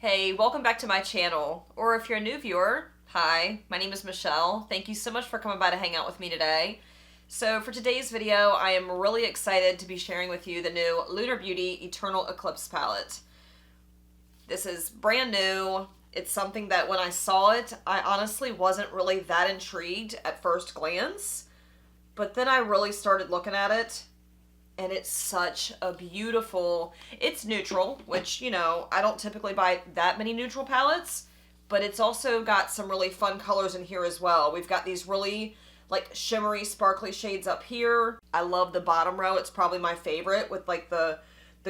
Hey, welcome back to my channel. Or if you're a new viewer, hi, my name is Michelle. Thank you so much for coming by to hang out with me today. So for today's video, I am really excited to be sharing with you the new Lunar Beauty Eternal Eclipse palette. This is brand new. It's something that when I saw it, I honestly wasn't really that intrigued at first glance. But then I really started looking at it. And it's such a beautiful, it's neutral, which, you know, I don't typically buy that many neutral palettes, but it's also got some really fun colors in here as well. We've got these really, like, shimmery, sparkly shades up here. I love the bottom row. It's probably my favorite with, like, the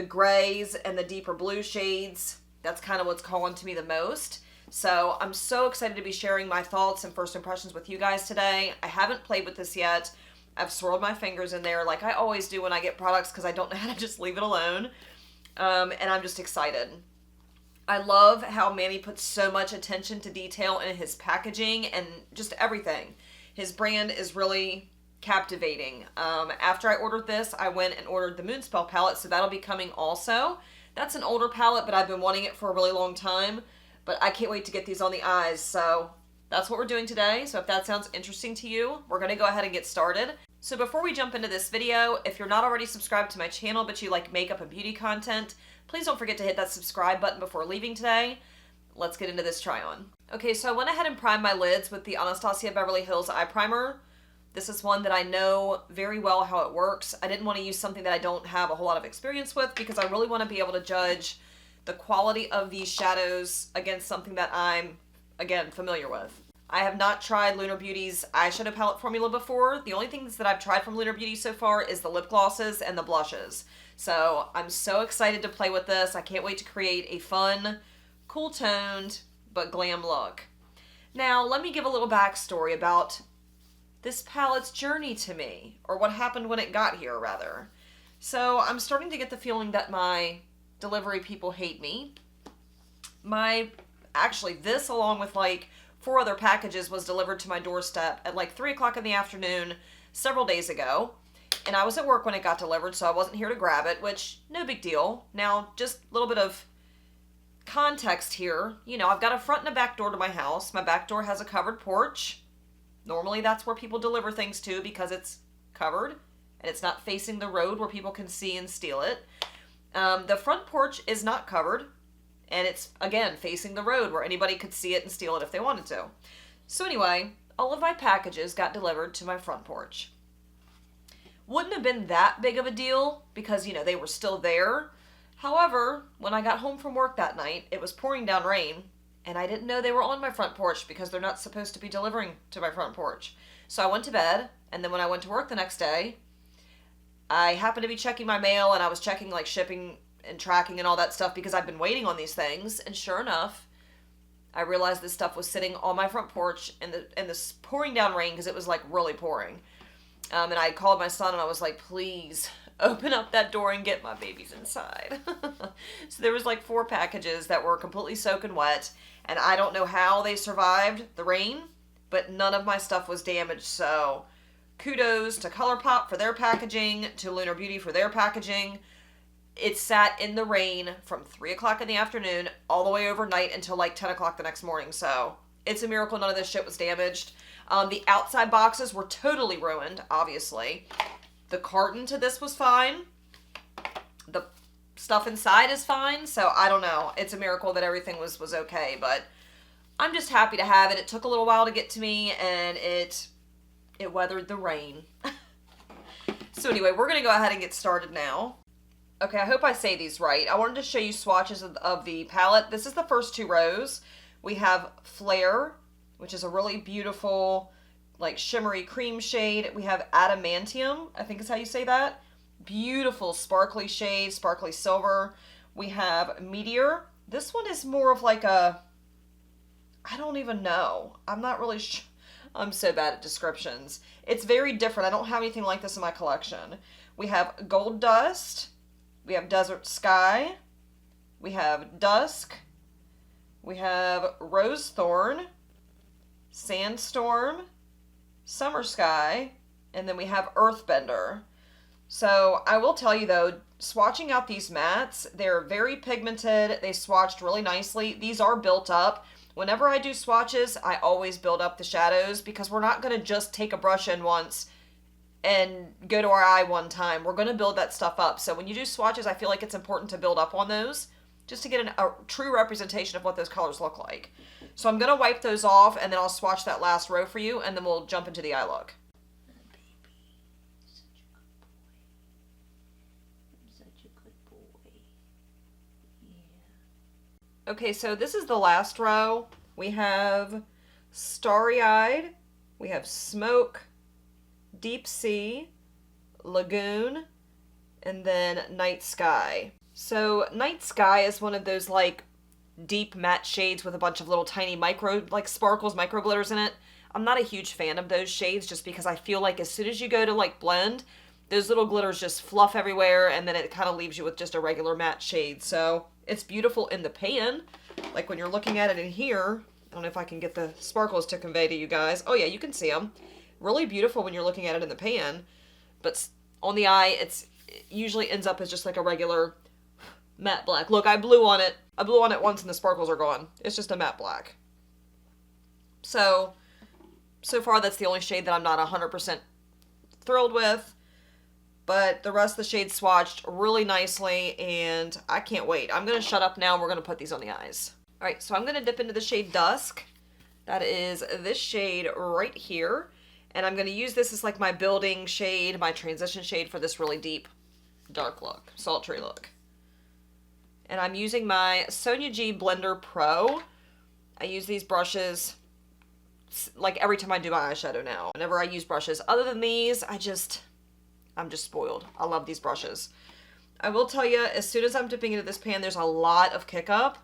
grays and the deeper blue shades. That's kind of what's calling to me the most. So I'm so excited to be sharing my thoughts and first impressions with you guys today. I haven't played with this yet. I've swirled my fingers in there like I always do when I get products because I don't know how to just leave it alone. And I'm just excited. I love how Manny puts so much attention to detail in his packaging and just everything. His brand is really captivating. After I ordered this, I went and ordered the Moonspell palette, so that'll be coming also. That's an older palette, but I've been wanting it for a really long time. But I can't wait to get these on the eyes, so that's what we're doing today. So if that sounds interesting to you, we're going to go ahead and get started. So before we jump into this video, if you're not already subscribed to my channel but you like makeup and beauty content, please don't forget to hit that subscribe button before leaving today. Let's get into this try on. Okay, so I went ahead and primed my lids with the Anastasia Beverly Hills Eye Primer. This is one that I know very well how it works. I didn't want to use something that I don't have a whole lot of experience with because I really want to be able to judge the quality of these shadows against something that I'm, again, familiar with. I have not tried Lunar Beauty's eyeshadow palette formula before. The only things that I've tried from Lunar Beauty so far is the lip glosses and the blushes. So I'm so excited to play with this. I can't wait to create a fun, cool-toned, but glam look. Now, let me give a little backstory about this palette's journey to me, or what happened when it got here, rather. So I'm starting to get the feeling that my delivery people hate me. Actually, this along with like 4 other packages was delivered to my doorstep at like 3 o'clock in the afternoon several days ago. And I was at work when it got delivered, so I wasn't here to grab it, which, no big deal. Now, just a little bit of context here. You know, I've got a front and a back door to my house. My back door has a covered porch. Normally, that's where people deliver things to because it's covered and it's not facing the road where people can see and steal it. The front porch is not covered. And it's, again, facing the road where anybody could see it and steal it if they wanted to. So anyway, all of my packages got delivered to my front porch. Wouldn't have been that big of a deal because, you know, they were still there. However, when I got home from work that night, it was pouring down rain. And I didn't know they were on my front porch because they're not supposed to be delivering to my front porch. So I went to bed. And then when I went to work the next day, I happened to be checking my mail and I was checking like shipping and tracking and all that stuff because I've been waiting on these things. And sure enough, I realized this stuff was sitting on my front porch in this pouring down rain because it was like really pouring. And I called my son and I was like, please open up that door and get my babies inside. So there was like 4 packages that were completely soaking wet. And I don't know how they survived the rain, but none of my stuff was damaged. So kudos to ColourPop for their packaging, to Lunar Beauty for their packaging. It sat in the rain from 3 o'clock in the afternoon all the way overnight until like 10 o'clock the next morning. So it's a miracle none of this shit was damaged. The outside boxes were totally ruined, obviously. The carton to this was fine. The stuff inside is fine. So I don't know. It's a miracle that everything was okay. But I'm just happy to have it. It took a little while to get to me and it weathered the rain. So anyway, we're going to go ahead and get started now. Okay, I hope I say these right. I wanted to show you swatches of the palette. This is the first 2 rows. We have Flare, which is a really beautiful, like, shimmery cream shade. We have Adamantium, I think is how you say that. Beautiful sparkly shade, sparkly silver. We have Meteor. This one is more of like a, I don't even know. I'm not really sure. I'm so bad at descriptions. It's very different. I don't have anything like this in my collection. We have Gold Dust. We have Desert Sky, we have Dusk, we have Rose Thorn, Sandstorm, Summer Sky, and then we have Earthbender. So I will tell you though, swatching out these mattes. They're very pigmented. They swatched really nicely. These are built up. Whenever I do swatches, I always build up the shadows because we're not going to just take a brush in once and go to our eye one time. We're going to build that stuff up. So when you do swatches, I feel like it's important to build up on those just to get a true representation of what those colors look like. So I'm going to wipe those off and then I'll swatch that last row for you and then we'll jump into the eye look. Okay, so this is the last row. We have Starry-Eyed, we have Smoke, Deep Sea, Lagoon, and then Night Sky. So Night Sky is one of those like deep matte shades with a bunch of little tiny micro, like sparkles, micro glitters in it. I'm not a huge fan of those shades just because I feel like as soon as you go to like blend, those little glitters just fluff everywhere and then it kind of leaves you with just a regular matte shade. So it's beautiful in the pan. Like when you're looking at it in here, I don't know if I can get the sparkles to convey to you guys. Oh yeah, you can see them. Really beautiful when you're looking at it in the pan. But on the eye, it usually ends up as just like a regular matte black. Look, I blew on it. I blew on it once and the sparkles are gone. It's just a matte black. So far that's the only shade that I'm not 100% thrilled with. But the rest of the shades swatched really nicely, and I can't wait. I'm going to shut up now, and we're going to put these on the eyes. All right, so I'm going to dip into the shade Dusk. That is this shade right here. And I'm going to use this as like my building shade, my transition shade for this really deep, dark look, sultry look. And I'm using my Sonia G Blender Pro. I use these brushes like every time I do my eyeshadow now. Whenever I use brushes other than these, I'm just spoiled. I love these brushes. I will tell you, as soon as I'm dipping into this pan, there's a lot of kick up.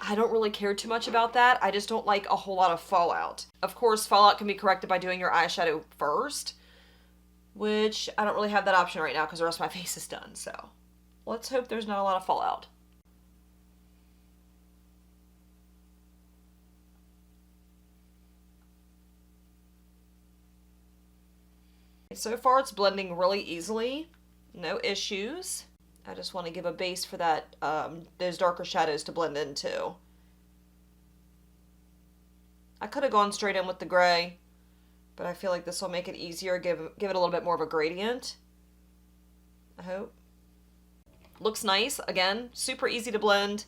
I don't really care too much about that. I just don't like a whole lot of fallout. Of course, fallout can be corrected by doing your eyeshadow first, which I don't really have that option right now because the rest of my face is done. So let's hope there's not a lot of fallout. So far it's blending really easily, no issues. I just want to give a base for that, those darker shadows to blend into. I could have gone straight in with the gray, but I feel like this will make it easier, give it a little bit more of a gradient, I hope. Looks nice, again, super easy to blend,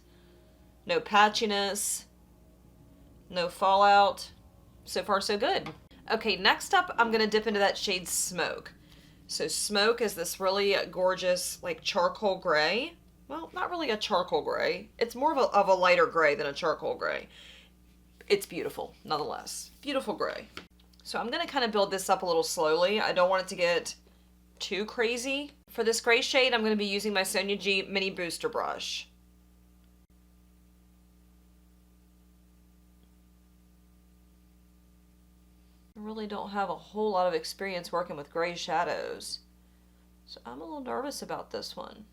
no patchiness, no fallout. So far so good. Okay, next up, I'm going to dip into that shade Smoke. So Smoke is this really gorgeous, like, charcoal gray. Well, not really a charcoal gray. It's more of a lighter gray than a charcoal gray. It's beautiful, nonetheless. Beautiful gray. So I'm going to kind of build this up a little slowly. I don't want it to get too crazy. For this gray shade, I'm going to be using my Sonia G Mini Booster Brush. I really don't have a whole lot of experience working with gray shadows, so I'm a little nervous about this one.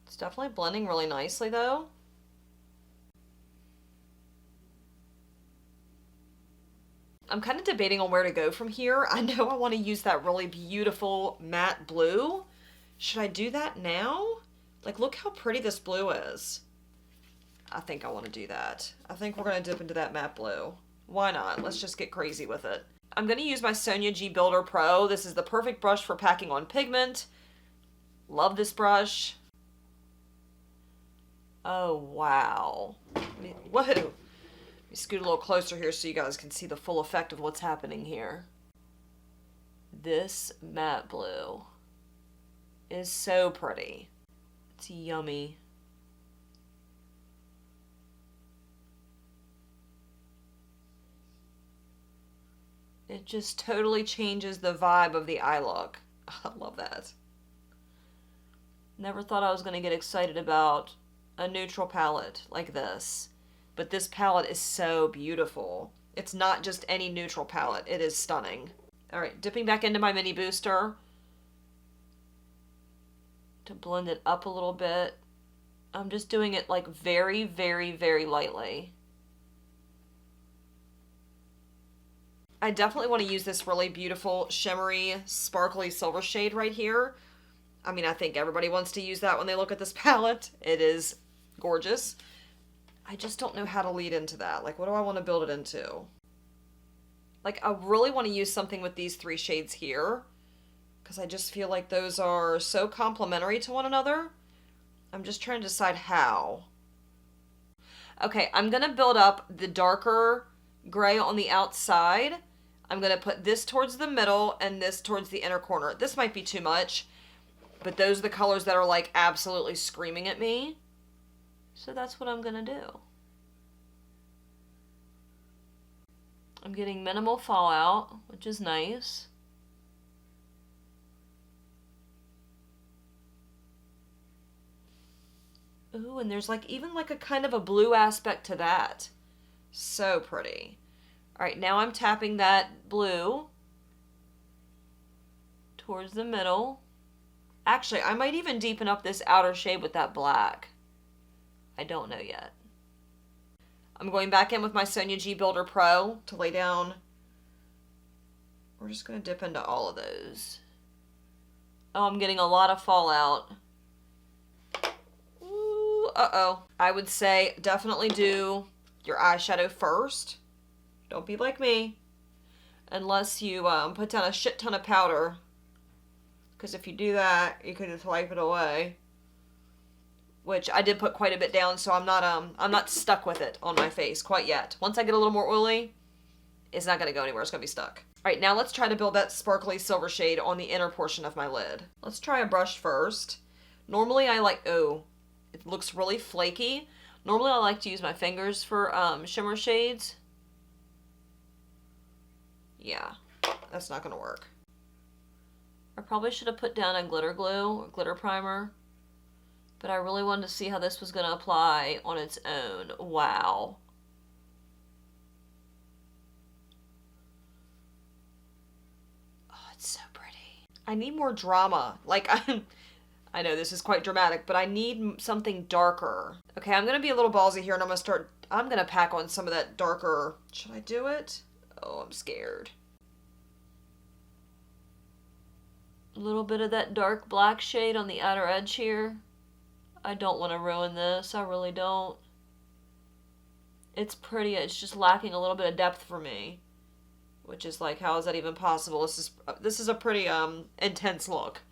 It's definitely blending really nicely though. I'm kind of debating on where to go from here. I know I want to use that really beautiful matte blue. Should I do that now? Like, look how pretty this blue is. I think I want to do that. I think we're going to dip into that matte blue. Why not? Let's just get crazy with it. I'm going to use my Sonia G Builder Pro. This is the perfect brush for packing on pigment. Love this brush. Oh, wow. Whoa. Let me scoot a little closer here so you guys can see the full effect of what's happening here. This matte blue is so pretty. It's yummy. It just totally changes the vibe of the eye look. I love that. Never thought I was going to get excited about a neutral palette like this. But this palette is so beautiful. It's not just any neutral palette. It is stunning. Alright, dipping back into my mini booster to blend it up a little bit. I'm just doing it like very, very, very lightly. I definitely want to use this really beautiful, shimmery, sparkly silver shade right here. I mean, I think everybody wants to use that when they look at this palette. It is gorgeous. I just don't know how to lead into that. Like, what do I want to build it into? Like, I really want to use something with these 3 shades here, because I just feel like those are so complementary to one another. I'm just trying to decide how. Okay, I'm going to build up the darker gray on the outside. I'm going to put this towards the middle and this towards the inner corner. This might be too much, but those are the colors that are like absolutely screaming at me. So that's what I'm going to do. I'm getting minimal fallout, which is nice. Ooh, and there's like even like a kind of a blue aspect to that. So pretty. All right, now I'm tapping that blue towards the middle. Actually, I might even deepen up this outer shade with that black. I don't know yet. I'm going back in with my Sonia G Builder Pro to lay down. We're just going to dip into all of those. Oh, I'm getting a lot of fallout. Ooh, uh-oh. I would say definitely do your eyeshadow first. Don't be like me. Unless you put down a shit ton of powder. Because if you do that, you can just wipe it away. Which I did put quite a bit down, so I'm not stuck with it on my face quite yet. Once I get a little more oily, it's not going to go anywhere. It's going to be stuck. All right, now let's try to build that sparkly silver shade on the inner portion of my lid. Let's try a brush first. Normally I like, oh, it looks really flaky. Normally I like to use my fingers for shimmer shades. Yeah, that's not going to work. I probably should have put down a glitter glue or glitter primer. But I really wanted to see how this was going to apply on its own. Wow. Oh, it's so pretty. I need more drama. Like, I know this is quite dramatic, but I need something darker. Okay, I'm going to be a little ballsy here, and I'm going to pack on some of that darker. Should I do it? Oh, I'm scared. A little bit of that dark black shade on the outer edge here. I don't want to ruin this. I really don't. It's pretty. It's just lacking a little bit of depth for me. Which is like, how is that even possible? This is a pretty intense look,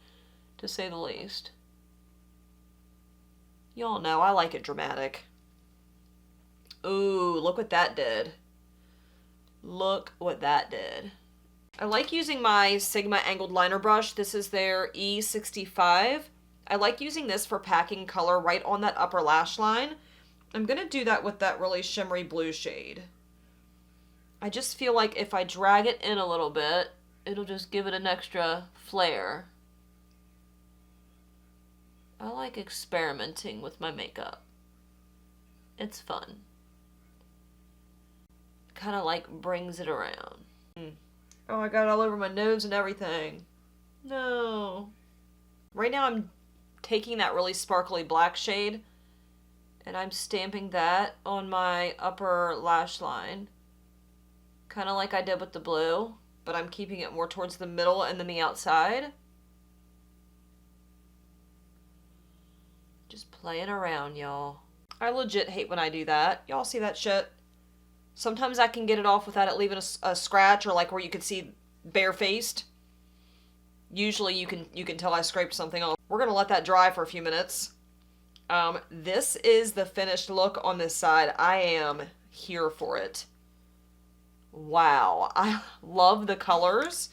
to say the least. Y'all know I like it dramatic. Ooh, look what that did. Look what that did. I like using my Sigma angled liner brush. This is their E65. I like using this for packing color right on that upper lash line. I'm going to do that with that really shimmery blue shade. I just feel like if I drag it in a little bit, it'll just give it an extra flair. I like experimenting with my makeup. It's fun. Kind of like brings it around. Oh, I got it all over my nose and everything. No. Right now I'm taking that really sparkly black shade and I'm stamping that on my upper lash line. Kind of like I did with the blue, but I'm keeping it more towards the middle and then the outside. Just playing around, y'all. I legit hate when I do that. Y'all see that shit? Sometimes I can get it off without it leaving a scratch, or like where you could see barefaced. Usually you can tell I scraped something off. We're gonna let that dry for a few minutes. This is the finished look on this side. I am here for it. Wow, I love the colors.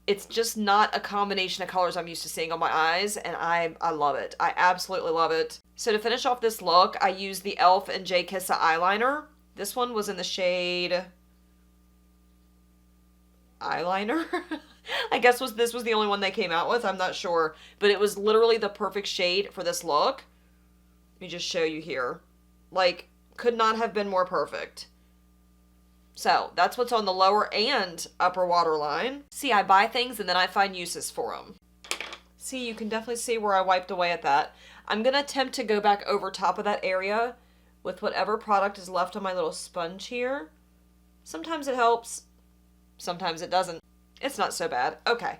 It's just not a combination of colors I'm used to seeing on my eyes, and I love it. I absolutely love it. So to finish off this look, I used the e.l.f. and J. Kissa eyeliner. This one was in the shade eyeliner. I guess this was the only one they came out with. I'm not sure. But it was literally the perfect shade for this look. Let me just show you here. Like, could not have been more perfect. So, that's what's on the lower and upper waterline. See, I buy things and then I find uses for them. See, you can definitely see where I wiped away at that. I'm going to attempt to go back over top of that area with whatever product is left on my little sponge here. Sometimes it helps. Sometimes it doesn't. It's not so bad. Okay.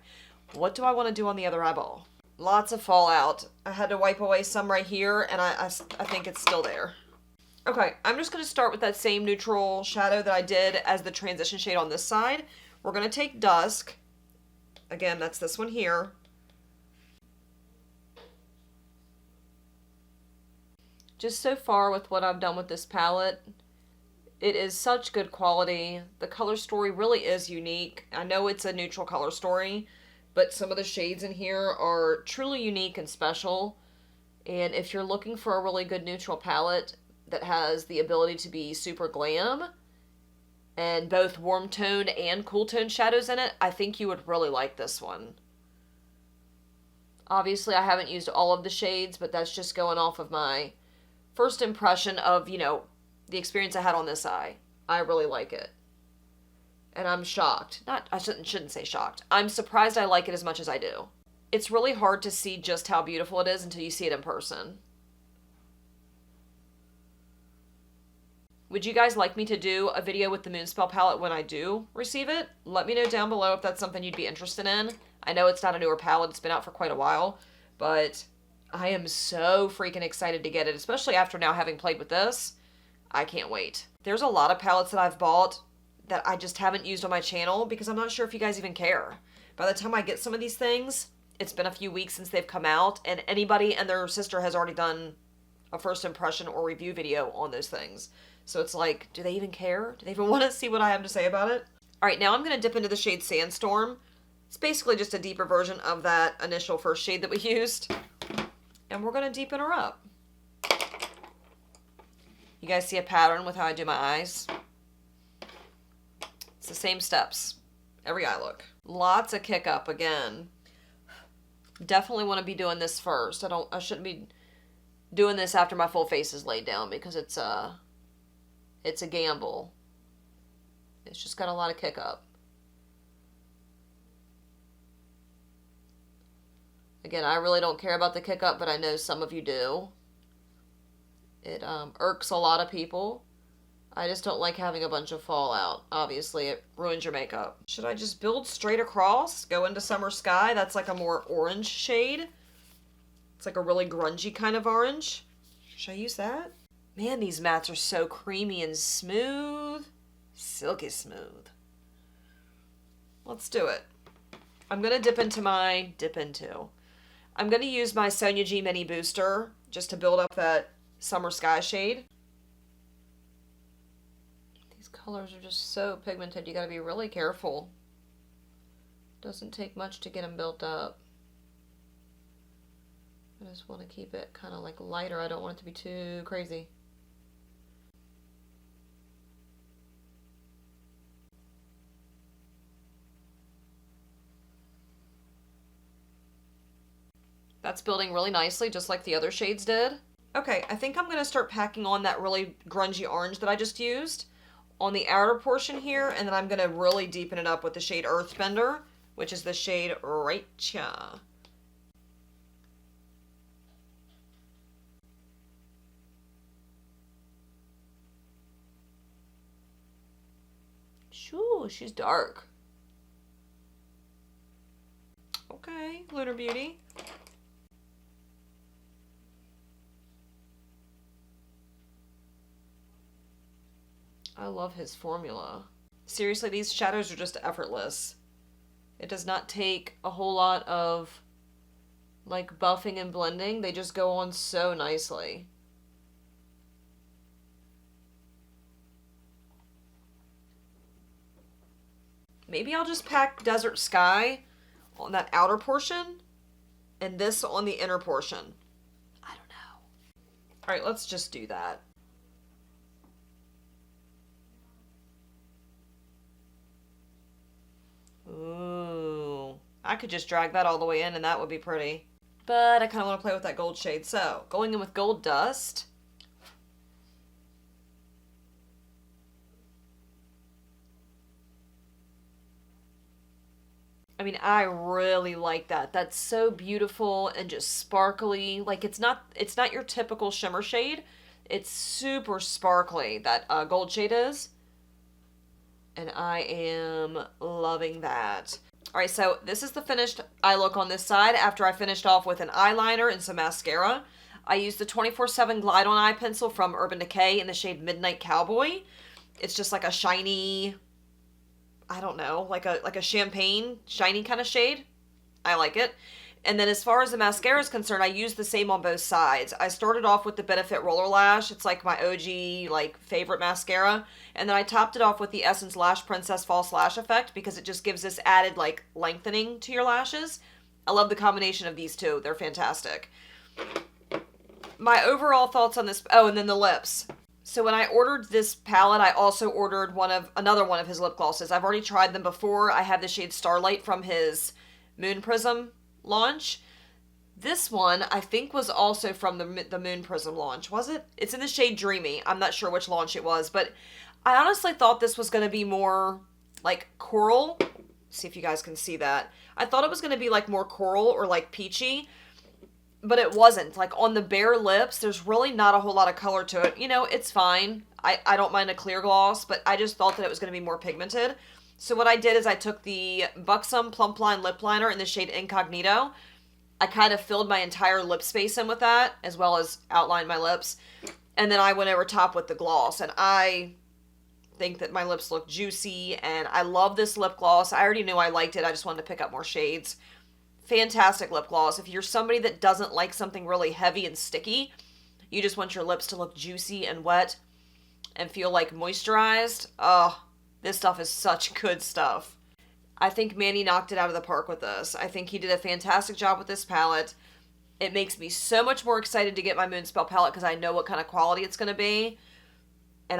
What do I want to do on the other eyeball? Lots of fallout. I had to wipe away some right here, and I think it's still there. Okay, I'm just going to start with that same neutral shadow that I did as the transition shade on this side. We're going to take Dusk. Again, that's this one here. Just so far with what I've done with this palette, it is such good quality. The color story really is unique. I know it's a neutral color story, but some of the shades in here are truly unique and special. And if you're looking for a really good neutral palette that has the ability to be super glam and both warm toned and cool toned shadows in it, I think you would really like this one. Obviously, I haven't used all of the shades, but that's just going off of my first impression of, you know, the experience I had on this eye. I really like it. And I'm shocked. I shouldn't say shocked. I'm surprised I like it as much as I do. It's really hard to see just how beautiful it is until you see it in person. Would you guys like me to do a video with the Moonspell palette when I do receive it? Let me know down below if that's something you'd be interested in. I know it's not a newer palette. It's been out for quite a while. But I am so freaking excited to get it, especially after now having played with this. I can't wait. There's a lot of palettes that I've bought that I just haven't used on my channel because I'm not sure if you guys even care. By the time I get some of these things, it's been a few weeks since they've come out, and anybody and their sister has already done a first impression or review video on those things. So it's like, do they even care? Do they even want to see what I have to say about it? All right, now I'm going to dip into the shade Sandstorm. It's basically just a deeper version of that initial first shade that we used. And we're going to deepen her up. You guys see a pattern with how I do my eyes? It's the same steps. Every eye look. Lots of kick up again. Definitely want to be doing this first. I shouldn't be doing this after my full face is laid down because it's a gamble. It's just got a lot of kick up. Again, I really don't care about the kick up, but I know some of you do. It irks a lot of people. I just don't like having a bunch of fallout. Obviously, it ruins your makeup. Should I just build straight across? Go into Summer Sky? That's like a more orange shade. It's like a really grungy kind of orange. Should I use that? Man, these mattes are so creamy and smooth. Silky smooth. Let's do it. I'm going to dip into. I'm going to use my Sonia G Mini Booster just to build up that Summer Sky shade. These colors are just so pigmented. You got to be really careful. Doesn't take much to get them built up. I just want to keep it kind of like lighter. I don't want it to be too crazy. That's building really nicely, just like the other shades did. Okay, I think I'm going to start packing on that really grungy orange that I just used on the outer portion here, and then I'm going to really deepen it up with the shade Earthbender, which is the shade right here. Shoo, she's dark. Okay, Lunar Beauty. I love his formula. Seriously, these shadows are just effortless. It does not take a whole lot of like buffing and blending. They just go on so nicely. Maybe I'll just pack Desert Sky on that outer portion and this on the inner portion. I don't know. All right, let's just do that. Ooh, I could just drag that all the way in and that would be pretty. But I kind of want to play with that gold shade. So, going in with Gold Dust. I mean, I really like that. That's so beautiful and just sparkly. Like, it's not your typical shimmer shade. It's super sparkly, that gold shade is. And I am loving that. Alright, so this is the finished eye look on this side after I finished off with an eyeliner and some mascara. I used the 24/7 Glide On Eye Pencil from Urban Decay in the shade Midnight Cowboy. It's just like a shiny, I don't know, like a champagne shiny kind of shade. I like it. And then as far as the mascara is concerned, I used the same on both sides. I started off with the Benefit Roller Lash. It's like my OG, like, favorite mascara. And then I topped it off with the Essence Lash Princess False Lash Effect because it just gives this added, like, lengthening to your lashes. I love the combination of these two. They're fantastic. My overall thoughts on this... Oh, and then the lips. So when I ordered this palette, I also ordered another one of his lip glosses. I've already tried them before. I have the shade Starlight from his Moon Prism launch. This one, I think, was also from the Moon Prism launch. Was it? It's in the shade Dreamy. I'm not sure which launch it was, but I honestly thought this was going to be more like coral. Let's see if you guys can see that. I thought it was going to be like more coral or like peachy, but it wasn't. Like on the bare lips, there's really not a whole lot of color to it. You know, it's fine. I don't mind a clear gloss, but I just thought that it was going to be more pigmented. So what I did is I took the Buxom Plump Line Lip Liner in the shade Incognito. I kind of filled my entire lip space in with that, as well as outlined my lips. And then I went over top with the gloss. And I think that my lips look juicy, and I love this lip gloss. I already knew I liked it. I just wanted to pick up more shades. Fantastic lip gloss. If you're somebody that doesn't like something really heavy and sticky, you just want your lips to look juicy and wet and feel like moisturized, this stuff is such good stuff. I think Manny knocked it out of the park with this. I think he did a fantastic job with this palette. It makes me so much more excited to get my Moonspell palette because I know what kind of quality it's going to be. And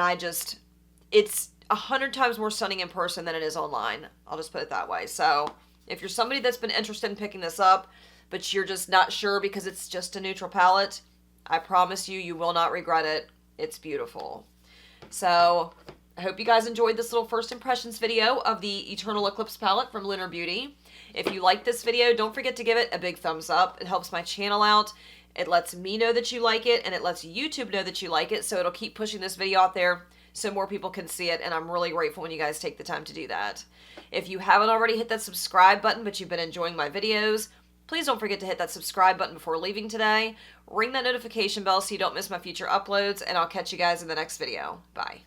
it's 100 times more stunning in person than it is online. I'll just put it that way. So if you're somebody that's been interested in picking this up, but you're just not sure because it's just a neutral palette, I promise you, you will not regret it. It's beautiful. So I hope you guys enjoyed this little first impressions video of the Eternal Eclipse palette from Lunar Beauty. If you liked this video, don't forget to give it a big thumbs up. It helps my channel out. It lets me know that you like it, and it lets YouTube know that you like it, so it'll keep pushing this video out there so more people can see it, and I'm really grateful when you guys take the time to do that. If you haven't already hit that subscribe button, but you've been enjoying my videos, please don't forget to hit that subscribe button before leaving today. Ring that notification bell so you don't miss my future uploads, and I'll catch you guys in the next video. Bye.